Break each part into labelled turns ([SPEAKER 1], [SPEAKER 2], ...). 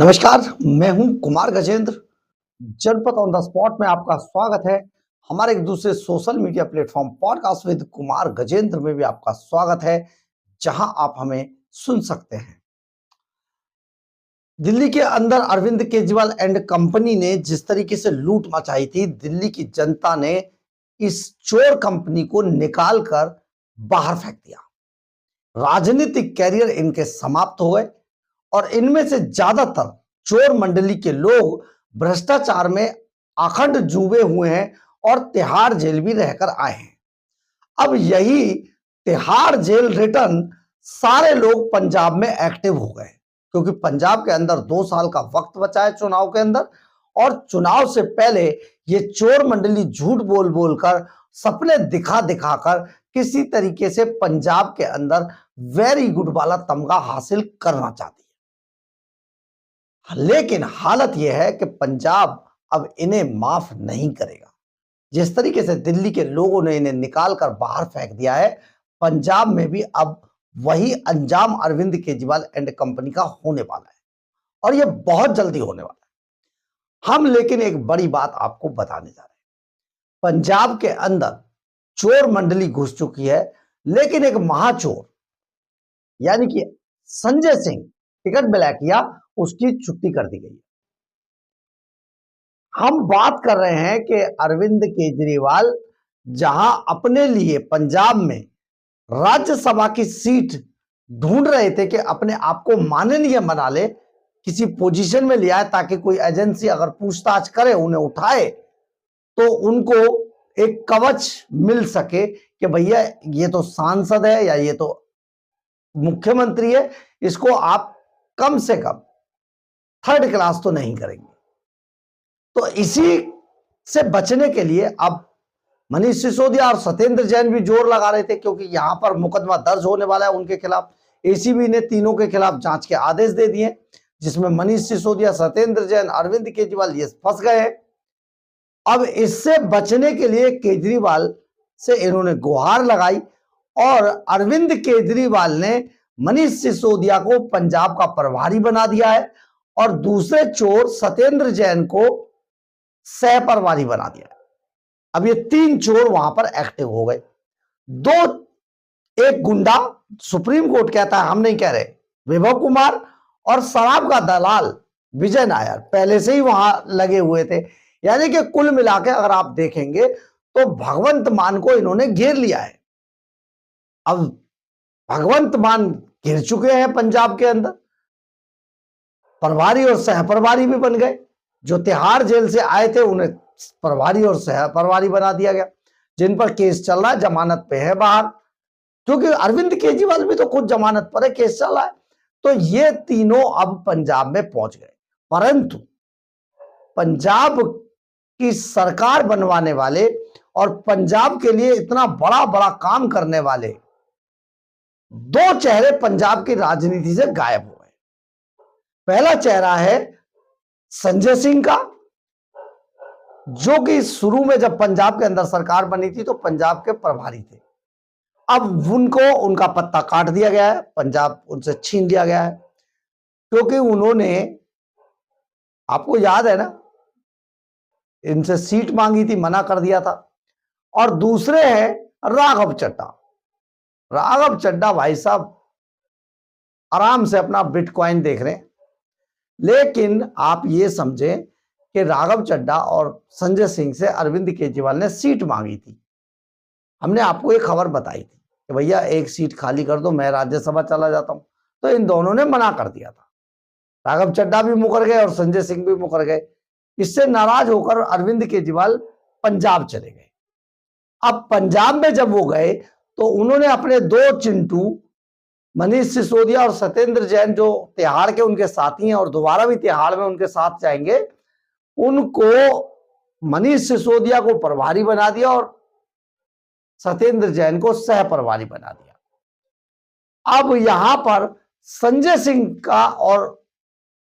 [SPEAKER 1] नमस्कार, मैं हूं कुमार गजेंद्र। जनपद ऑन द स्पॉट में आपका स्वागत है। हमारे एक दूसरे social media platform podcast with Kumar Gajendra में भी आपका स्वागत है, जहां आप हमें सुन सकते हैं। दिल्ली के अंदर अरविंद केजरीवाल एंड कंपनी ने जिस तरीके से लूट मचाई थी, दिल्ली की जनता ने इस चोर कंपनी को निकाल कर बाहर फेंक दिया। राजनीतिक कैरियर इनके समाप्त हो गए और इनमें से ज्यादातर चोर मंडली के लोग भ्रष्टाचार में अखंड डूबे हुए हैं और तिहाड़ जेल भी रहकर आए हैं। अब यही तिहाड़ जेल रिटर्न सारे लोग पंजाब में एक्टिव हो गए, क्योंकि पंजाब के अंदर 2 साल का वक्त बचा है चुनाव के अंदर, और चुनाव से पहले ये चोर मंडली झूठ बोल बोलकर, सपने दिखा दिखाकर किसी तरीके से पंजाब के अंदर वेरी गुड वाला तमगा हासिल करना चाहती है। लेकिन हालत यह है कि पंजाब अब इन्हें माफ नहीं करेगा। जिस तरीके से दिल्ली के लोगों ने इन्हें निकाल कर बाहर फेंक दिया है, पंजाब में भी अब वही अंजाम अरविंद केजरीवाल एंड कंपनी का होने वाला है, और यह बहुत जल्दी होने वाला है। हम लेकिन एक बड़ी बात आपको बताने जा रहे हैं। पंजाब के अंदर चोर मंडली घुस चुकी है, लेकिन एक महाचोर यानी कि संजय सिंह टिकट ब्लैक किया, उसकी छुट्टी कर दी गई। हम बात कर रहे हैं कि अरविंद केजरीवाल जहां अपने लिए पंजाब में राज्यसभा की सीट ढूंढ रहे थे कि अपने आप को माननीय बना ले, किसी पोजीशन में लिया है ताकि कोई एजेंसी अगर पूछताछ करे, उन्हें उठाए, तो उनको एक कवच मिल सके कि भैया ये तो सांसद है या ये तो मुख्यमंत्री है, इसको आप कम से कम थर्ड क्लास तो नहीं करेंगे। तो इसी से बचने के लिए अब मनीष सिसोदिया और सत्येंद्र जैन भी जोर लगा रहे थे, क्योंकि यहां पर मुकदमा दर्ज होने वाला है उनके खिलाफ। एसीबी ने तीनों के खिलाफ जांच के आदेश दे दिए, जिसमें मनीष सिसोदिया, सत्येंद्र जैन, अरविंद केजरीवाल ये फंस गए हैं। अब इससे बचने के लिए केजरीवाल से इन्होंने गुहार लगाई, और अरविंद केजरीवाल ने मनीष सिसोदिया को पंजाब का प्रभारी बना दिया है, और दूसरे चोर सत्येंद्र जैन को सह प्रभारी बना दिया है। अब ये 3 चोर वहां पर एक्टिव हो गए। एक गुंडा, सुप्रीम कोर्ट कहता है, हम नहीं कह रहे, विभव कुमार, और शराब का दलाल विजय नायर पहले से ही वहां लगे हुए थे। यानी कि कुल मिला के अगर आप देखेंगे तो भगवंत मान को इन्होंने घेर लिया है। अब भगवंत मान घिर चुके हैं पंजाब के अंदर, प्रभारी और सह प्रभारी भी बन गए। जो तिहाड़ जेल से आए थे उन्हें प्रभारी और सह प्रभारी बना दिया गया, जिन पर केस चल रहा है, जमानत पे है बाहर, क्योंकि अरविंद केजरीवाल भी तो खुद जमानत पर है, केस चल रहा है। तो ये तीनों अब पंजाब में पहुंच गए, परंतु पंजाब की सरकार बनवाने वाले और पंजाब के लिए इतना बड़ा बड़ा काम करने वाले 2 चेहरे पंजाब की राजनीति से गायब हो गए। पहला चेहरा है संजय सिंह का, जो कि शुरू में जब पंजाब के अंदर सरकार बनी थी तो पंजाब के प्रभारी थे। अब उनको उनका पत्ता काट दिया गया है, पंजाब उनसे छीन लिया गया है, क्योंकि उन्होंने, आपको याद है ना, इनसे सीट मांगी थी, मना कर दिया था। और दूसरे हैं राघव चड्ढा। राघव चड्ढा भाई साहब आराम से अपना बिटकॉइन देख रहे हैं, लेकिन आप ये समझें कि राघव चड्ढा और संजय सिंह से अरविंद केजरीवाल ने सीट मांगी थी। हमने आपको एक खबर बताई थी कि भैया एक सीट खाली कर दो, मैं राज्यसभा चला जाता हूं, तो इन दोनों ने मना कर दिया था। राघव चड्ढा भी मुकर गए और संजय सिंह भी मुकर गए। इससे नाराज होकर अरविंद केजरीवाल पंजाब चले गए। अब पंजाब में जब वो गए तो उन्होंने अपने 2 चिंटू, मनीष सिसोदिया और सत्येंद्र जैन, जो तिहाड़ के उनके साथी हैं और दोबारा भी तिहाड़ में उनके साथ जाएंगे, उनको मनीष सिसोदिया को प्रभारी बना दिया और सत्येंद्र जैन को सह प्रभारी बना दिया। अब यहां पर संजय सिंह का और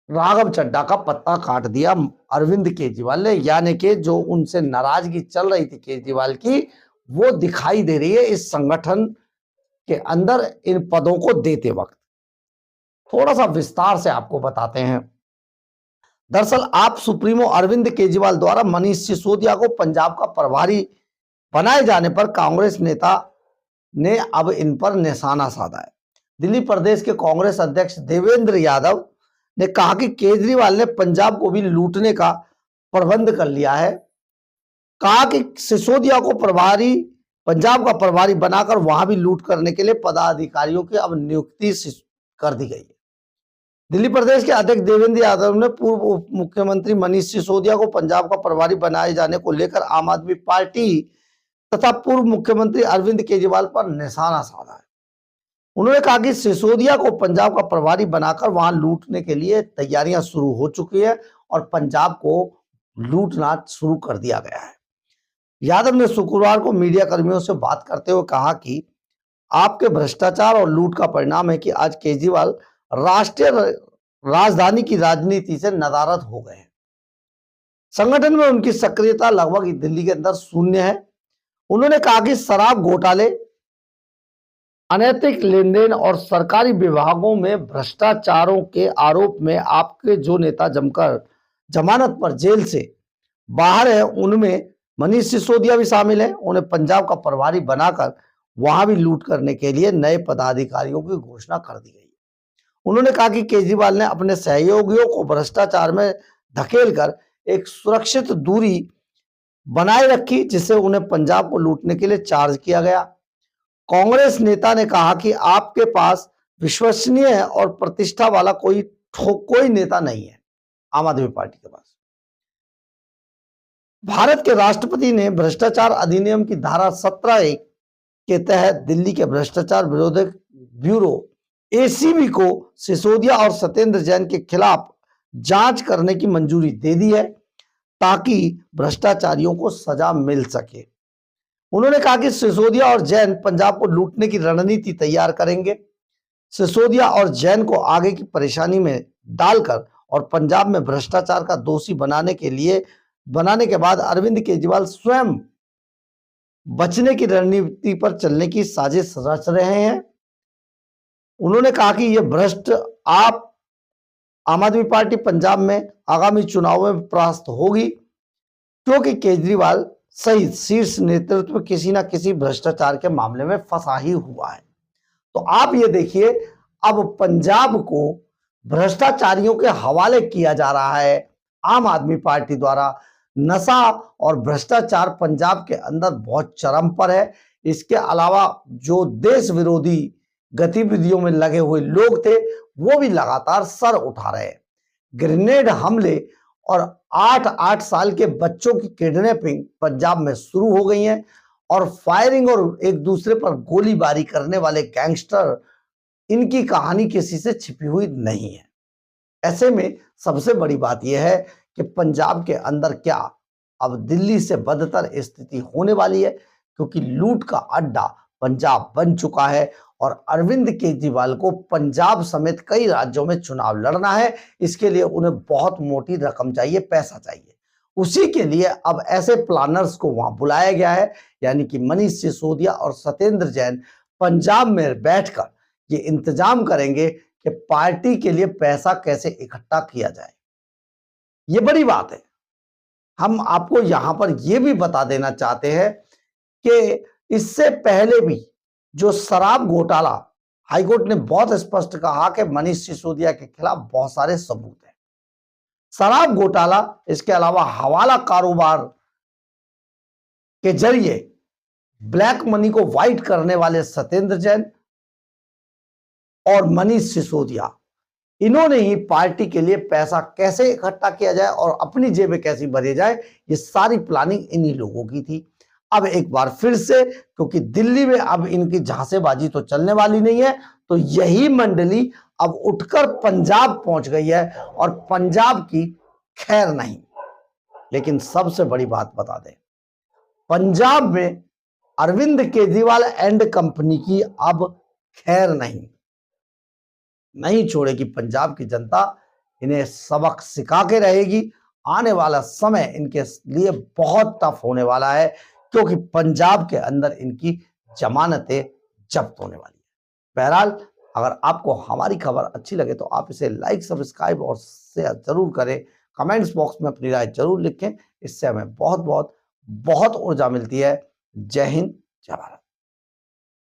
[SPEAKER 1] राघव चड्ढा का पत्ता काट दिया अरविंद केजरीवाल ने, यानी कि जो उनसे नाराजगी चल रही थी केजरीवाल की, वो दिखाई दे रही है इस संगठन के अंदर इन पदों को देते वक्त। थोड़ा सा विस्तार से आपको बताते हैं। दरअसल आप सुप्रीमो अरविंद केजरीवाल द्वारा मनीष सिसोदिया को पंजाब का प्रभारी बनाए जाने पर कांग्रेस नेता ने अब इन पर निशाना साधा है। दिल्ली प्रदेश के कांग्रेस अध्यक्ष देवेंद्र यादव ने कहा कि केजरीवाल ने पंजाब को भी लूटने का प्रबंध कर लिया है। कहा कि सिसोदिया को पंजाब का प्रभारी बनाकर वहां भी लूट करने के लिए पदाधिकारियों की अब नियुक्ति कर दी गई है। दिल्ली प्रदेश के अध्यक्ष देवेंद्र यादव ने पूर्व उप मुख्यमंत्री मनीष सिसोदिया को पंजाब का प्रभारी बनाए जाने को लेकर आम आदमी पार्टी तथा पूर्व मुख्यमंत्री अरविंद केजरीवाल पर निशाना साधा है। उन्होंने कहा कि सिसोदिया को पंजाब का प्रभारी बनाकर वहां लूटने के लिए तैयारियां शुरू हो चुकी है और पंजाब को लूटना शुरू कर दिया गया है। यादव ने शुक्रवार को मीडिया कर्मियों से बात करते हुए कहा कि आपके भ्रष्टाचार और लूट का परिणाम है कि आज केजरीवाल राष्ट्रीय राजधानी की राजनीति से नदारद हो गए हैं। संगठन में उनकी सक्रियता लगभग दिल्ली के अंदर शून्य है। उन्होंने कहा कि शराब घोटाले, अनैतिक लेन देन और सरकारी विभागों में भ्रष्टाचारों के आरोप में आपके जो नेता जमकर जमानत पर जेल से बाहर है, उनमें मनीष सिसोदिया भी शामिल है। उन्हें पंजाब का प्रभारी बनाकर वहां भी लूट करने के लिए नए पदाधिकारियों की घोषणा कर दी गई। उन्होंने कहा कि केजरीवाल ने अपने सहयोगियों को भ्रष्टाचार में धकेलकर एक सुरक्षित दूरी बनाए रखी, जिससे उन्हें पंजाब को लूटने के लिए चार्ज किया गया। कांग्रेस नेता ने कहा कि आपके पास विश्वसनीय और प्रतिष्ठा वाला कोई नेता नहीं है आम आदमी पार्टी के पास। भारत के राष्ट्रपति ने भ्रष्टाचार अधिनियम की धारा 17(1) के तहत दिल्ली के भ्रष्टाचार विरोधक ब्यूरो एसीबी को सिसोदिया और सत्येंद्र जैन के खिलाफ जांच करने की मंजूरी दे दी है ताकि भ्रष्टाचारियों को सजा मिल सके। उन्होंने कहा कि सिसोदिया और जैन पंजाब को लूटने की रणनीति तैयार करेंगे। सिसोदिया और जैन को आगे की परेशानी में डालकर और पंजाब में भ्रष्टाचार का दोषी बनाने के बाद अरविंद केजरीवाल स्वयं बचने की रणनीति पर चलने की साजिश रच रहे हैं। उन्होंने कहा कि यह भ्रष्ट आम आदमी पार्टी पंजाब में आगामी चुनाव में परास्त होगी, क्योंकि केजरीवाल सहित शीर्ष नेतृत्व किसी ना किसी भ्रष्टाचार के मामले में फंसा ही हुआ है। तो आप ये देखिए, अब पंजाब को भ्रष्टाचारियों के हवाले किया जा रहा है आम आदमी पार्टी द्वारा। नशा और भ्रष्टाचार पंजाब के अंदर बहुत चरम पर है। इसके अलावा जो देश विरोधी गतिविधियों में लगे हुए लोग थे, वो भी लगातार सर उठा रहे हैं। ग्रेनेड हमले और 8-8 साल के बच्चों की किडनैपिंग पंजाब में शुरू हो गई है और फायरिंग और एक दूसरे पर गोलीबारी करने वाले गैंगस्टर, इनकी कहानी किसी से छिपी हुई नहीं है। ऐसे में सबसे बड़ी बात यह है कि पंजाब के अंदर क्या अब दिल्ली से बदतर स्थिति होने वाली है, क्योंकि लूट का अड्डा पंजाब बन चुका है और अरविंद केजरीवाल को पंजाब समेत कई राज्यों में चुनाव लड़ना है। इसके लिए उन्हें बहुत मोटी रकम चाहिए, पैसा चाहिए। उसी के लिए अब ऐसे प्लानर्स को वहां बुलाया गया है, यानी कि मनीष सिसोदिया और सत्येंद्र जैन पंजाब में बैठकर ये इंतजाम करेंगे कि पार्टी के लिए पैसा कैसे इकट्ठा किया जाए। ये बड़ी बात है। हम आपको यहां पर यह भी बता देना चाहते हैं कि इससे पहले भी जो शराब घोटाला, हाईकोर्ट ने बहुत स्पष्ट कहा कि मनीष सिसोदिया के खिलाफ बहुत सारे सबूत हैं। शराब घोटाला, इसके अलावा हवाला कारोबार के जरिए ब्लैक मनी को व्हाइट करने वाले सत्येंद्र जैन और मनीष सिसोदिया, इन्होंने ही पार्टी के लिए पैसा कैसे इकट्ठा किया जाए और अपनी जेबें कैसी भरी जाए, ये सारी प्लानिंग इन्हीं लोगों की थी। अब एक बार फिर से, क्योंकि दिल्ली में अब इनकी झांसेबाजी तो चलने वाली नहीं है, तो यही मंडली अब उठकर पंजाब पहुंच गई है और पंजाब की खैर नहीं। लेकिन सबसे बड़ी बात बता दें, पंजाब में अरविंद केजरीवाल एंड कंपनी की अब खैर नहीं छोड़ेगी पंजाब की जनता। इन्हें सबक सिखा के रहेगी। आने वाला समय इनके लिए बहुत टफ होने वाला है, क्योंकि पंजाब के अंदर इनकी जमानतें जब्त होने वाली है। बहरहाल, अगर आपको हमारी खबर अच्छी लगे तो आप इसे लाइक, सब्सक्राइब और शेयर जरूर करें। कमेंट्स बॉक्स में अपनी राय जरूर लिखें, इससे हमें बहुत बहुत बहुत ऊर्जा मिलती है। जय हिंद, जय भारत।